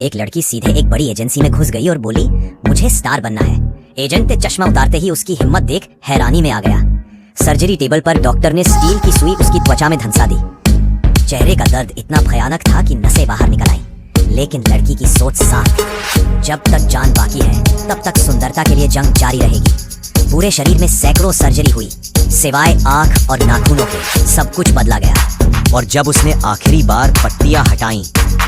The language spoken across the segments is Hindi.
एक लड़की सीधे एक बड़ी एजेंसी में घुस गई और बोली, मुझे स्टार बनना है। एजेंट ने चश्मा उतारते ही उसकी हिम्मत देख हैरानी में आ गया। सर्जरी टेबल पर डॉक्टर ने स्टील की सुई उसकी त्वचा में धंसा दी। चेहरे का दर्द इतना भयानक था कि नसें बाहर निकल आई, लेकिन लड़की की सोच साफ थी। जब तक जान बाकी है तब तक सुंदरता के लिए जंग जारी रहेगी। पूरे शरीर में सैकड़ों सर्जरी हुई, सिवाय आंख और नाखूनों के सब कुछ बदला गया। और जब उसने आखिरी बार पट्टियां हटाईं,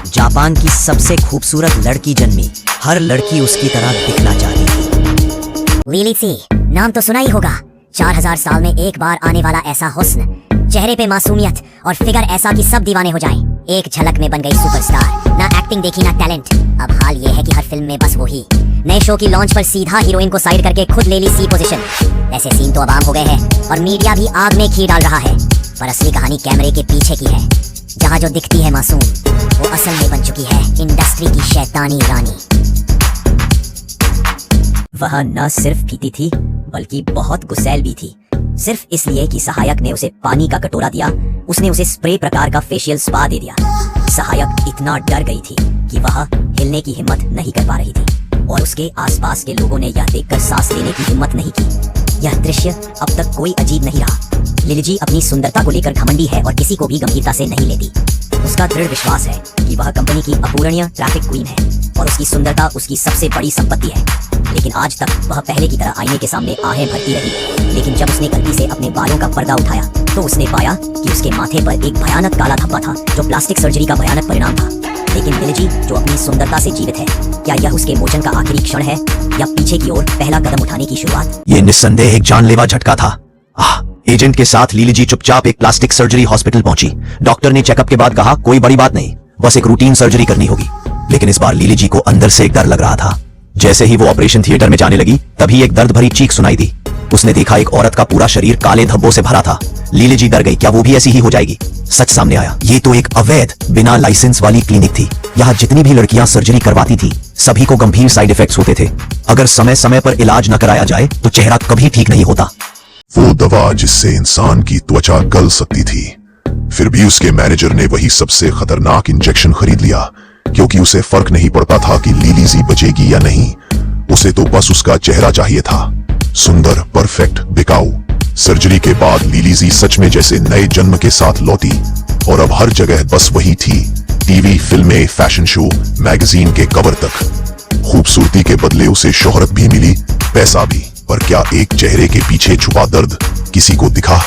जापान की सबसे खूबसूरत लड़की जन्मी। हर लड़की उसकी तरह दिखना चाहती थी। लिली सी, नाम तो सुना ही होगा। 4000 साल में एक बार आने वाला ऐसा हुस्न, चेहरे पे मासूमियत और फिगर ऐसा कि सब दीवाने हो जाएं। एक झलक में बन गई सुपरस्टार। ना एक्टिंग देखी ना टैलेंट। अब हाल ये है कि हर फिल्म में बस वही। नए शो की लॉन्च पर सीधा हीरोइन को साइड करके खुद ले ली सी पोजीशन। ऐसे सीन तो अब आम हो गए हैं और मीडिया भी आग में घी डाल रहा है। पर असली कहानी कैमरे के पीछे की है, जहाँ जो दिखती है मासूम, वो असल में बन चुकी है इंडस्ट्री की शैतानी रानी। वह न सिर्फ पीती थी बल्कि बहुत गुस्सैल भी थी। सिर्फ इसलिए कि सहायक ने उसे पानी का कटोरा दिया, उसने उसे स्प्रे प्रकार का फेशियल स्पा दे दिया। सहायक इतना डर गई थी कि वह हिलने की हिम्मत नहीं कर पा रही थी और उसके आसपास के लोगों ने यह देखकर सांस लेने की हिम्मत नहीं की। यह दृश्य अब तक कोई अजीब नहीं रहा। लिली अपनी सुंदरता को लेकर घमंडी है और किसी को भी गंभीरता से नहीं लेती। उसका दृढ़ विश्वास है कि वह कंपनी की अपूरणीय ट्रैफिक क्वीन है और उसकी सुंदरता उसकी सबसे बड़ी संपत्ति है। लेकिन आज तक वह पहले की तरह आईने के सामने आहें भरती रही। लेकिन जब उसने गलती से अपने बालों का पर्दा उठाया तो उसने पाया कि उसके माथे पर एक भयानक काला धब्बा था, जो प्लास्टिक सर्जरी का भयानक परिणाम था। लेकिन लिली जो अपनी सुंदरता से जीवित है, क्या यह उसके मोचन का आखिरी क्षण है या पीछे की ओर पहला कदम उठाने की शुरुआत? ये निस्संदेह एक जानलेवा झटका था। एजेंट के साथ लिली चुपचाप एक प्लास्टिक सर्जरी हॉस्पिटल पहुंची। डॉक्टर ने चेकअप के बाद कहा, कोई बड़ी बात नहीं, बस एक रूटीन सर्जरी करनी होगी। लेकिन इस बार लिली को अंदर से एक डर लग रहा था। जैसे ही वो ऑपरेशन थिएटर में जाने लगी, तभी एक दर्द भरी चीख सुनाई दी। उसने देखा एक औरत का पूरा शरीर काले धब्बों से भरा था। लिली डर गई, क्या वो भी ऐसी ही हो जाएगी? सच सामने आया, ये तो एक अवैध बिना लाइसेंस वाली क्लिनिक थी। यहाँ जितनी भी लड़कियां सर्जरी करवाती थी, सभी को गंभीर साइड इफेक्ट्स होते थे। अगर समय समय पर इलाज न कराया जाए तो चेहरा कभी ठीक नहीं होता। वो दवा जिससे इंसान की त्वचा गल सकती थी, फिर भी उसके मैनेजर ने वही सबसे खतरनाक इंजेक्शन खरीद लिया, क्योंकि उसे फर्क नहीं पड़ता था कि लिली बचेगी या नहीं। उसे तो बस उसका चेहरा चाहिए था, सुंदर, परफेक्ट, बिकाऊ। सर्जरी के बाद लिली सच में जैसे नए जन्म के साथ लौटी और अब हर जगह बस वही थी। टीवी, फिल्में, फैशन शो, मैगजीन के कवर तक। खूबसूरती के बदले उसे शोहरत भी मिली, पैसा भी। पर क्या एक चेहरे के पीछे छुपा दर्द किसी को दिखा?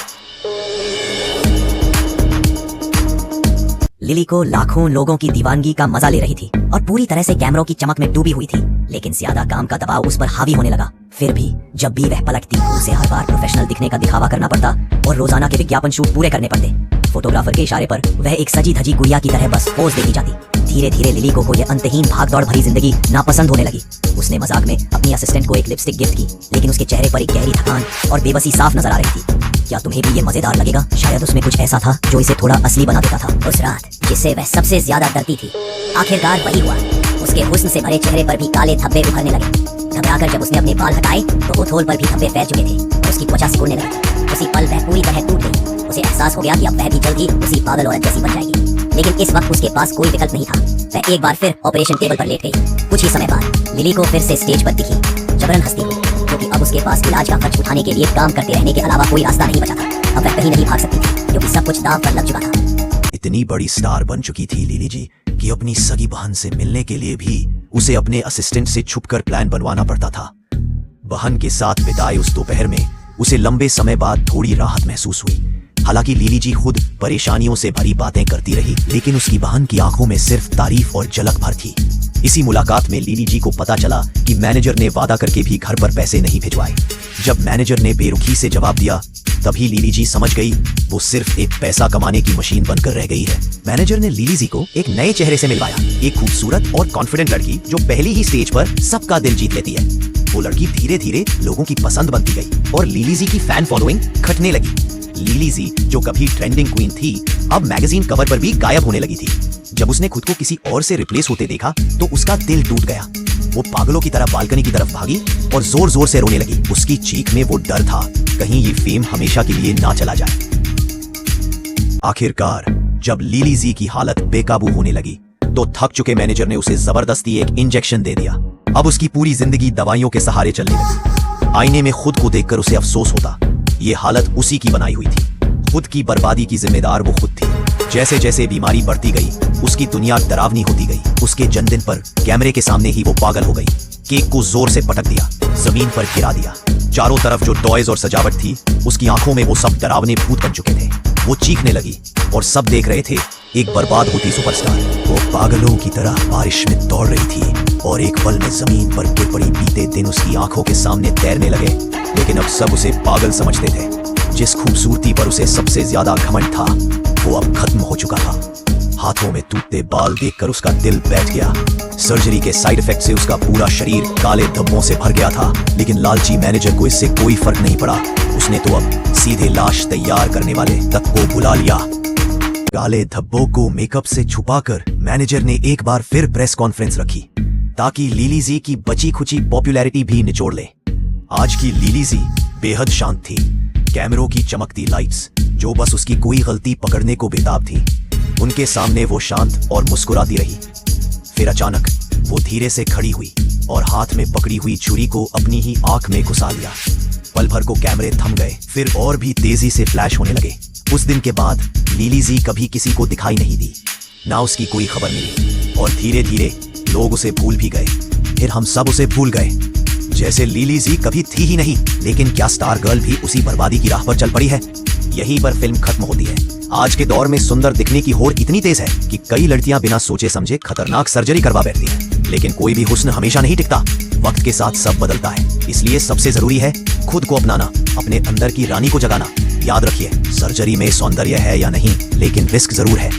लिली को लाखों लोगों की दीवानगी का मजा ले रही थी और पूरी तरह से कैमरों की चमक में डूबी हुई थी। लेकिन ज्यादा काम का दबाव उस पर हावी होने लगा। फिर भी जब भी वह पलटती, उसे हर बार प्रोफेशनल दिखने का दिखावा करना पड़ता और रोजाना के विज्ञापन शूट पूरे करने पड़ते। फोटोग्राफर के इशारे पर वह एक सजी धजी गुड़िया की तरह बस पोज देती जाती। धीरे धीरे लिली को यह अंतहीन भागदौड़ भरी जिंदगी नापसंद होने लगी। उसने मजाक में अपनी असिस्टेंट को एक लिपस्टिक गिफ्ट की, लेकिन उसके चेहरे पर एक गहरी थकान और बेबसी साफ नजर आ रही थी। क्या तुम्हें भी ये मजेदार लगेगा? शायद उसमें कुछ ऐसा था जो इसे थोड़ा असली बना देता था। उस रात जिससे वह सबसे ज्यादा डरती थी, आखिरकार वही हुआ। उसके हुस्न से भरे चेहरे पर भी काले धब्बे उभरने लगे। घबराकर जब उसने अपने बाल हटाए तो उथोल पर भी धब्बे फैल चुके थे और उसकी त्वचा सिकुड़ने लगी। उसी पल वह पूरी तरह टूट गई। उसे एहसास हो गया कि अब वह भी जल्द ही उसी पागल औरत जैसी बन जाएगी। लेकिन इस वक्त उसके पास कोई विकल्प नहीं था। वह एक बार फिर ऑपरेशन टेबल पर लेट गई। कुछ ही समय बाद लिली को फिर से स्टेज पर दिखी, जबरन हंसती हुई, क्योंकि अब उसके पास इलाज का खर्च उठाने के लिए काम करते रहने के अलावा कोई रास्ता नहीं बचा था। अब वह कहीं नहीं भाग सकती थी, क्योंकि सब कुछ दांव पर लग चुका था। इतनी बड़ी स्टार बन चुकी थी लिली कि अपनी सगी बहन से मिलने के लिए भी उसे अपने असिस्टेंट से छुपकर प्लान बनवाना पड़ता था। बहन के साथ बिताए उस दोपहर में उसे लंबे समय बाद थोड़ी राहत महसूस हुई। हालांकि लिली खुद परेशानियों से भरी बातें करती रही, लेकिन उसकी बहन की आंखों में सिर्फ तारीफ और झलक भर थी। इसी मुलाकात में लिली को पता चला कि मैनेजर ने वादा करके भी घर पर पैसे नहीं भिजवाए। जब मैनेजर ने बेरुखी से जवाब दिया, तभी लिली समझ गई वो सिर्फ एक पैसा कमाने की मशीन बनकर रह गई है। मैनेजर ने लिली को एक नए चेहरे से मिलवाया, एक खूबसूरत और कॉन्फिडेंट लड़की जो पहली ही स्टेज पर सबका दिल जीत लेती है। वो लड़की धीरे धीरे लोगों की पसंद बनती गई और लिली की फैन फॉलोइंग घटने लगी। लिली जो कभी ट्रेंडिंग क्वीन थी, अब मैगजीन कवर पर भी गायब होने लगी थी। जब उसने खुद को किसी और से रिप्लेस होते देखा तो उसका दिल टूट गया। वो पागलों की तरह बालकनी की तरफ भागी और जोर जोर से रोने लगी। उसकी चीख में वो डर था, कहीं ये फेम हमेशा के लिए ना चला जाए। आखिरकार जब लिली की हालत बेकाबू होने लगी तो थक चुके मैनेजर ने उसे जबरदस्ती एक इंजेक्शन दे दिया। अब उसकी पूरी जिंदगी दवाइयों के सहारे चलने लगी। आईने में खुद को देखकर उसे अफसोस होता, ये हालत उसी की बनाई हुई थी। खुद की बर्बादी की जिम्मेदार वो खुद थी। जैसे जैसे बीमारी बढ़ती गई, उसकी दुनिया डरावनी होती गई। उसके जन्मदिन पर कैमरे के सामने ही वो पागल हो गई। केक को जोर से पटक दिया, जमीन पर गिरा दिया। चारों तरफ जो टॉयज और सजावट थी, उसकी आंखों में वो सब डरावने भूत बन चुके थे। वो चीखने लगी और सब देख रहे थे एक बर्बाद होती सुपरस्टार। वो पागलों की तरह बारिश में दौड़ रही थी और एक पल में जमीन पर गिर पड़ी। बीते दिन उसकी आंखों के सामने तैरने लगे, लेकिन अब सब उसे पागल समझते थे। जिस खूबसूरती पर उसे सबसे ज्यादा घमंड था, वो अब खत्म हो चुका था। हाथों में टूटते बाल देखकर उसका दिल बैठ गया। सर्जरी के साइड इफेक्ट से उसका पूरा शरीर काले धब्बों से भर गया था, लेकिन लालची मैनेजर को इससे कोई फर्क नहीं पड़ा। उसने तो अब सीधे लाश तैयार करने वाले तक को बुला लिया। काले धब्बों को मेकअप से छुपाकर मैनेजर ने एक बार फिर प्रेस कॉन्फ्रेंस रखी, ताकि लिली जी की बची खुची पॉपुलैरिटी भी निचोड़ ले। आज की लिली जी बेहद शांत थी। कैमरों की चमकती लाइट्स जो बस उसकी कोई गलती पकड़ने को बेताब थी, उनके सामने वो शांत और मुस्कुराती रही। फिर अचानक वो धीरे से खड़ी हुई और हाथ में पकड़ी हुई छुरी को अपनी ही आंख में घुसा लिया। पल भर को कैमरे थम गए, फिर और भी तेजी से फ्लैश होने लगे। उस दिन के बाद लिली जी कभी किसी को दिखाई नहीं दी, ना उसकी कोई खबर मिली, और धीरे धीरे लोग उसे भूल भी गए। फिर हम सब उसे भूल गए, जैसे लिली जी कभी थी ही नहीं। लेकिन क्या स्टार गर्ल भी उसी बर्बादी की राह पर चल पड़ी है? यहीं पर फिल्म खत्म होती है। आज के दौर में सुंदर दिखने की होड़ इतनी तेज है कि कई लड़कियां बिना सोचे समझे खतरनाक सर्जरी करवा बैठती हैं। लेकिन कोई भी हुस्न हमेशा नहीं टिकता। वक्त के साथ सब बदलता है, इसलिए सबसे जरूरी है खुद को अपनाना, अपने अंदर की रानी को जगाना। याद रखिए, सर्जरी में सौंदर्य है या नहीं, लेकिन रिस्क जरूर है।